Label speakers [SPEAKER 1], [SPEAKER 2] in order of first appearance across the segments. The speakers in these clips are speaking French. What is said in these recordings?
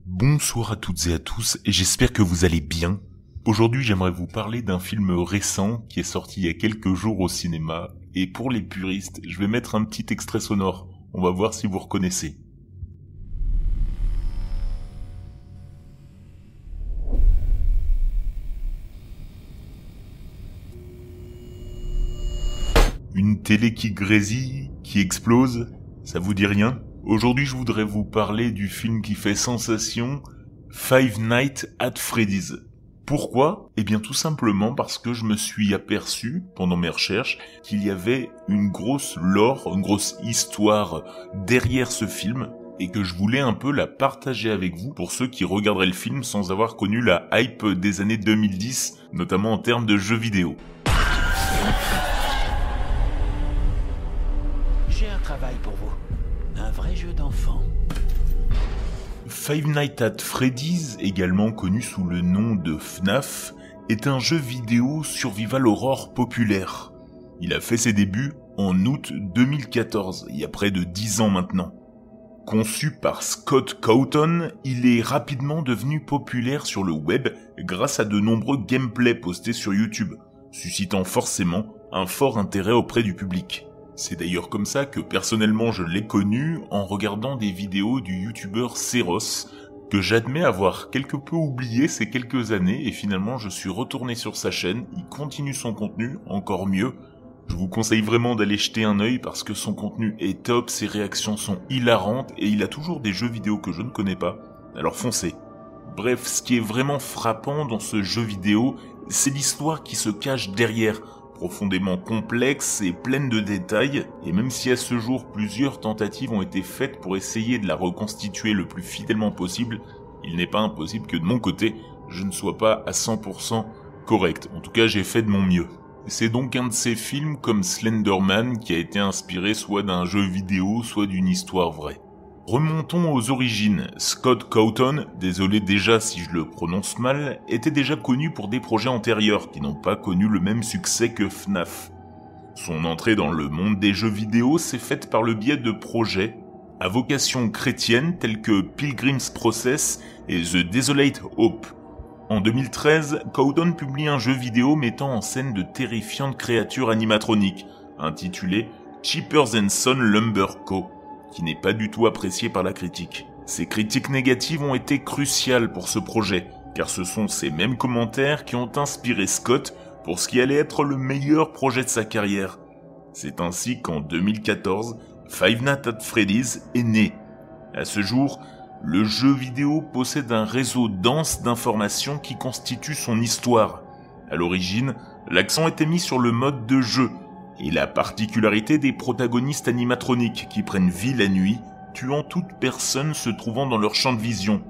[SPEAKER 1] Bonsoir à toutes et à tous, et j'espère que vous allez bien. Aujourd'hui, j'aimerais vous parler d'un film récent qui est sorti il y a quelques jours au cinéma, et pour les puristes, je vais mettre un petit extrait sonore. On va voir si vous reconnaissez. Une télé qui grésille, qui explose, ça vous dit rien ? Aujourd'hui, je voudrais vous parler du film qui fait sensation, Five Nights at Freddy's. Pourquoi ? Eh bien tout simplement parce que je me suis aperçu, pendant mes recherches, qu'il y avait une grosse lore, une grosse histoire derrière ce film, et que je voulais un peu la partager avec vous pour ceux qui regarderaient le film sans avoir connu la hype des années 2010, notamment en termes de jeux vidéo.
[SPEAKER 2] J'ai un travail pour vous. Un vrai jeu d'enfant.
[SPEAKER 1] Five Nights at Freddy's, également connu sous le nom de FNAF, est un jeu vidéo survival horror populaire. Il a fait ses débuts en août 2014, il y a près de 10 ans maintenant. Conçu par Scott Cawthon, il est rapidement devenu populaire sur le web grâce à de nombreux gameplays postés sur YouTube, suscitant forcément un fort intérêt auprès du public. C'est d'ailleurs comme ça que personnellement je l'ai connu en regardant des vidéos du youtubeur Seros, que j'admets avoir quelque peu oublié ces quelques années et finalement je suis retourné sur sa chaîne, il continue son contenu, encore mieux. Je vous conseille vraiment d'aller jeter un œil parce que son contenu est top, ses réactions sont hilarantes et il a toujours des jeux vidéo que je ne connais pas, alors foncez. Bref, ce qui est vraiment frappant dans ce jeu vidéo, c'est l'histoire qui se cache derrière, profondément complexe et pleine de détails, et même si à ce jour plusieurs tentatives ont été faites pour essayer de la reconstituer le plus fidèlement possible, il n'est pas impossible que de mon côté, je ne sois pas à 100% correct. En tout cas, j'ai fait de mon mieux. C'est donc un de ces films comme Slender Man qui a été inspiré soit d'un jeu vidéo, soit d'une histoire vraie. Remontons aux origines. Scott Cawthon, désolé déjà si je le prononce mal, était déjà connu pour des projets antérieurs qui n'ont pas connu le même succès que FNAF. Son entrée dans le monde des jeux vidéo s'est faite par le biais de projets à vocation chrétienne tels que Pilgrim's Process et The Desolate Hope. En 2013, Cawthon publie un jeu vidéo mettant en scène de terrifiantes créatures animatroniques, intitulé Cheapers & Son Lumber Co., qui n'est pas du tout apprécié par la critique. Ces critiques négatives ont été cruciales pour ce projet, car ce sont ces mêmes commentaires qui ont inspiré Scott pour ce qui allait être le meilleur projet de sa carrière. C'est ainsi qu'en 2014, Five Nights at Freddy's est né. À ce jour, le jeu vidéo possède un réseau dense d'informations qui constitue son histoire. À l'origine, l'accent était mis sur le mode de jeu, et la particularité des protagonistes animatroniques qui prennent vie la nuit, tuant toute personne se trouvant dans leur champ de vision.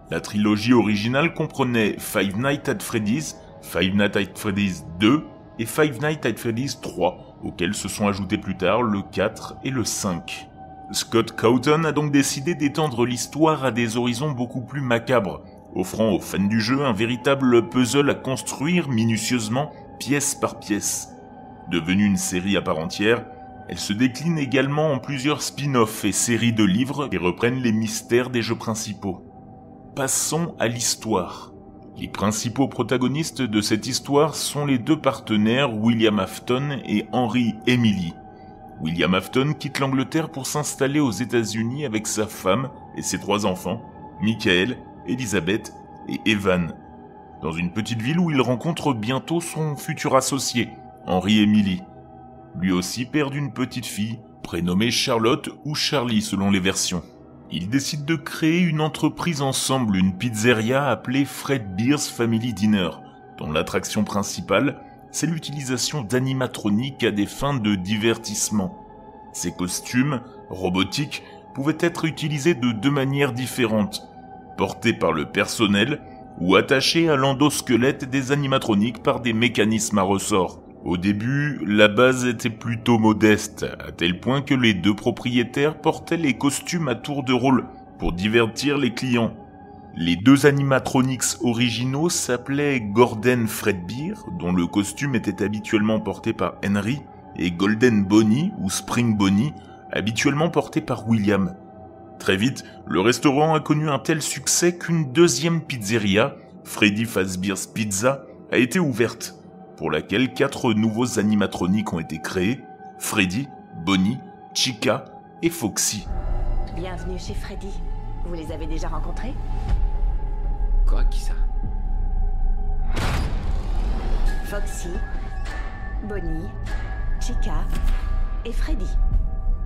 [SPEAKER 1] La trilogie originale comprenait Five Nights at Freddy's, Five Nights at Freddy's 2 et Five Nights at Freddy's 3, auxquels se sont ajoutés plus tard le 4 et le 5. Scott Cawthon a donc décidé d'étendre l'histoire à des horizons beaucoup plus macabres, offrant aux fans du jeu un véritable puzzle à construire minutieusement, pièce par pièce. Devenue une série à part entière, elle se décline également en plusieurs spin-offs et séries de livres qui reprennent les mystères des jeux principaux. Passons à l'histoire. Les principaux protagonistes de cette histoire sont les deux partenaires William Afton et Henry Emily. William Afton quitte l'Angleterre pour s'installer aux États-Unis avec sa femme et ses 3 enfants, Michael, Elizabeth et Evan, dans une petite ville où il rencontre bientôt son futur associé, Henry Emily, lui aussi père d'une petite fille, prénommée Charlotte ou Charlie selon les versions. Ils décident de créer une entreprise ensemble, une pizzeria appelée Fred Beer's Family Dinner, dont l'attraction principale, c'est l'utilisation d'animatroniques à des fins de divertissement. Ces costumes, robotiques, pouvaient être utilisés de 2 manières différentes, portés par le personnel ou attachés à l'endosquelette des animatroniques par des mécanismes à ressort. Au début, la base était plutôt modeste, à tel point que les 2 propriétaires portaient les costumes à tour de rôle pour divertir les clients. Les 2 animatronics originaux s'appelaient Gordon Fredbeer, dont le costume était habituellement porté par Henry, et Golden Bonnie ou Spring Bonnie, habituellement porté par William. Très vite, le restaurant a connu un tel succès qu'une deuxième pizzeria, Freddy Fazbear's Pizza, a été ouverte, pour laquelle 4 nouveaux animatroniques ont été créés, Freddy, Bonnie, Chica et Foxy.
[SPEAKER 3] Bienvenue chez Freddy. Vous les avez déjà rencontrés?
[SPEAKER 2] Quoi, qui ça?
[SPEAKER 3] Foxy, Bonnie, Chica et Freddy.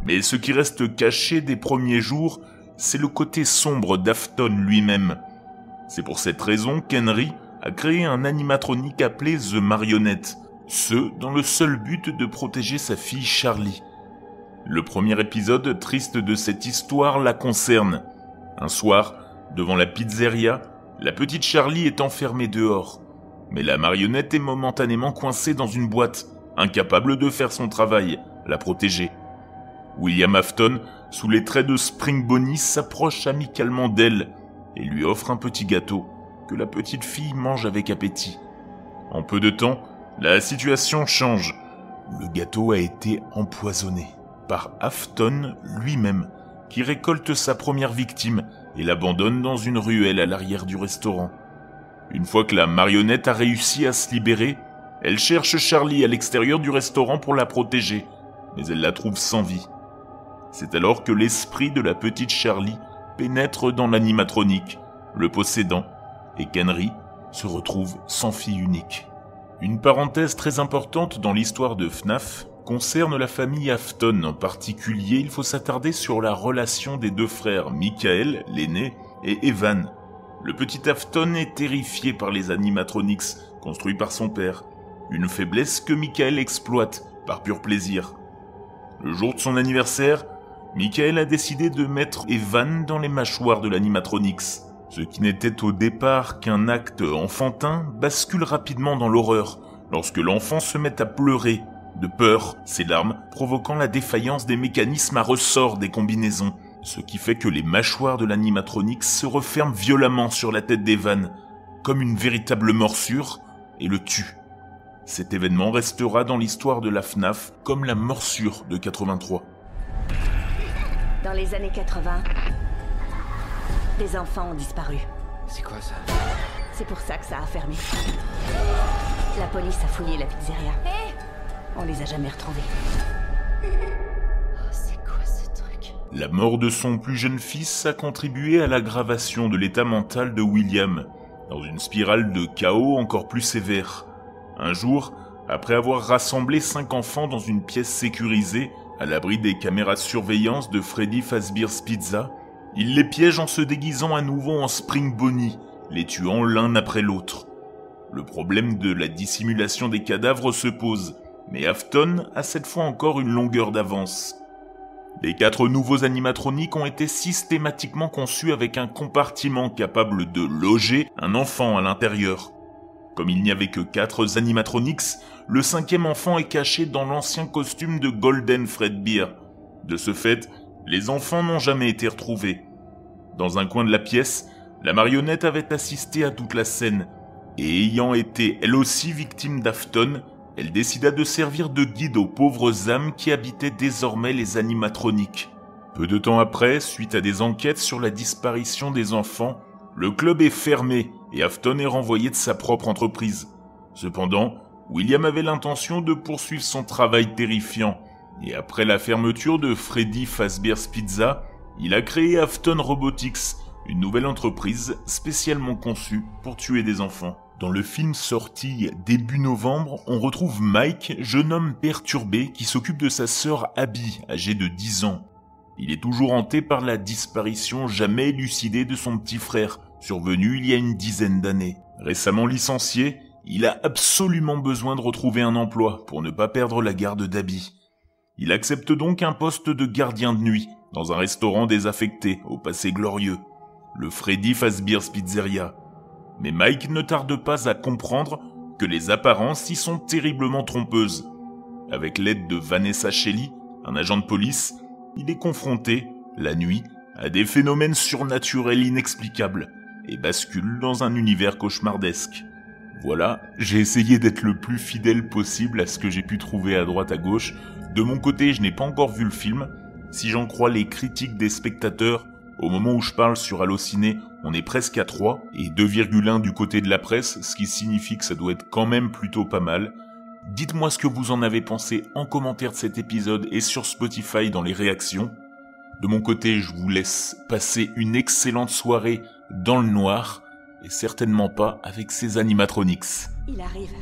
[SPEAKER 1] Mais ce qui reste caché des premiers jours, c'est le côté sombre d'Afton lui-même. C'est pour cette raison qu'Henry a créé un animatronique appelé The Marionette, ce dans le seul but de protéger sa fille Charlie. Le premier épisode triste de cette histoire la concerne. Un soir, devant la pizzeria, la petite Charlie est enfermée dehors. Mais la marionnette est momentanément coincée dans une boîte, incapable de faire son travail, la protéger. William Afton, sous les traits de Spring Bonnie, s'approche amicalement d'elle et lui offre un petit gâteau que la petite fille mange avec appétit. En peu de temps, la situation change. Le gâteau a été empoisonné par Afton lui-même, qui récolte sa première victime et l'abandonne dans une ruelle à l'arrière du restaurant. Une fois que la marionnette a réussi à se libérer, elle cherche Charlie à l'extérieur du restaurant pour la protéger, mais elle la trouve sans vie. C'est alors que l'esprit de la petite Charlie pénètre dans l'animatronique, le possédant, et qu'Henry se retrouve sans fille unique. Une parenthèse très importante dans l'histoire de FNAF concerne la famille Afton. En particulier, il faut s'attarder sur la relation des 2 frères, Michael, l'aîné, et Evan. Le petit Afton est terrifié par les animatronics construits par son père, une faiblesse que Michael exploite par pur plaisir. Le jour de son anniversaire, Michael a décidé de mettre Evan dans les mâchoires de l'animatronics. Ce qui n'était au départ qu'un acte enfantin bascule rapidement dans l'horreur lorsque l'enfant se met à pleurer de peur, ses larmes provoquant la défaillance des mécanismes à ressort des combinaisons, ce qui fait que les mâchoires de l'animatronics se referment violemment sur la tête d'Evan, comme une véritable morsure, et le tue. Cet événement restera dans l'histoire de la FNAF comme la morsure de 83.
[SPEAKER 3] Dans les années 80, des enfants ont disparu.
[SPEAKER 2] C'est quoi ça?
[SPEAKER 3] C'est pour ça que ça a fermé. La police a fouillé la pizzeria. On les a jamais retrouvés. Oh, c'est quoi ce truc?
[SPEAKER 1] La mort de son plus jeune fils a contribué à l'aggravation de l'état mental de William, dans une spirale de chaos encore plus sévère. Un jour, après avoir rassemblé 5 enfants dans une pièce sécurisée, à l'abri des caméras de surveillance de Freddy Fazbear's Pizza, il les piège en se déguisant à nouveau en Spring Bonnie, les tuant l'un après l'autre. Le problème de la dissimulation des cadavres se pose, mais Afton a cette fois encore une longueur d'avance. Les 4 nouveaux animatroniques ont été systématiquement conçus avec un compartiment capable de loger un enfant à l'intérieur. Comme il n'y avait que 4 animatronics, le 5e enfant est caché dans l'ancien costume de Golden Fredbear. De ce fait, les enfants n'ont jamais été retrouvés. Dans un coin de la pièce, la marionnette avait assisté à toute la scène, et ayant été elle aussi victime d'Afton, elle décida de servir de guide aux pauvres âmes qui habitaient désormais les animatroniques. Peu de temps après, suite à des enquêtes sur la disparition des enfants, le club est fermé et Afton est renvoyé de sa propre entreprise. Cependant, William avait l'intention de poursuivre son travail terrifiant, et après la fermeture de Freddy Fazbear's Pizza, il a créé Afton Robotics, une nouvelle entreprise spécialement conçue pour tuer des enfants. Dans le film sorti début novembre, on retrouve Mike, jeune homme perturbé qui s'occupe de sa sœur Abby, âgée de 10 ans. Il est toujours hanté par la disparition jamais élucidée de son petit frère, survenue il y a une dizaine d'années. Récemment licencié, il a absolument besoin de retrouver un emploi pour ne pas perdre la garde d'Abby. Il accepte donc un poste de gardien de nuit dans un restaurant désaffecté au passé glorieux, le Freddy Fazbear's Pizzeria. Mais Mike ne tarde pas à comprendre que les apparences y sont terriblement trompeuses. Avec l'aide de Vanessa Shelley, un agent de police, il est confronté, la nuit, à des phénomènes surnaturels inexplicables et bascule dans un univers cauchemardesque. Voilà, j'ai essayé d'être le plus fidèle possible à ce que j'ai pu trouver à droite à gauche. De mon côté, je n'ai pas encore vu le film. Si j'en crois les critiques des spectateurs, Au moment où je parle sur Allociné, on est presque à 3 et 2,1 du côté de la presse, ce qui signifie que ça doit être quand même plutôt pas mal. Dites-moi ce que vous en avez pensé en commentaire de cet épisode et sur Spotify dans les réactions. De mon côté, je vous laisse passer une excellente soirée dans le noir et certainement pas avec ces animatronics.
[SPEAKER 3] Il arrive.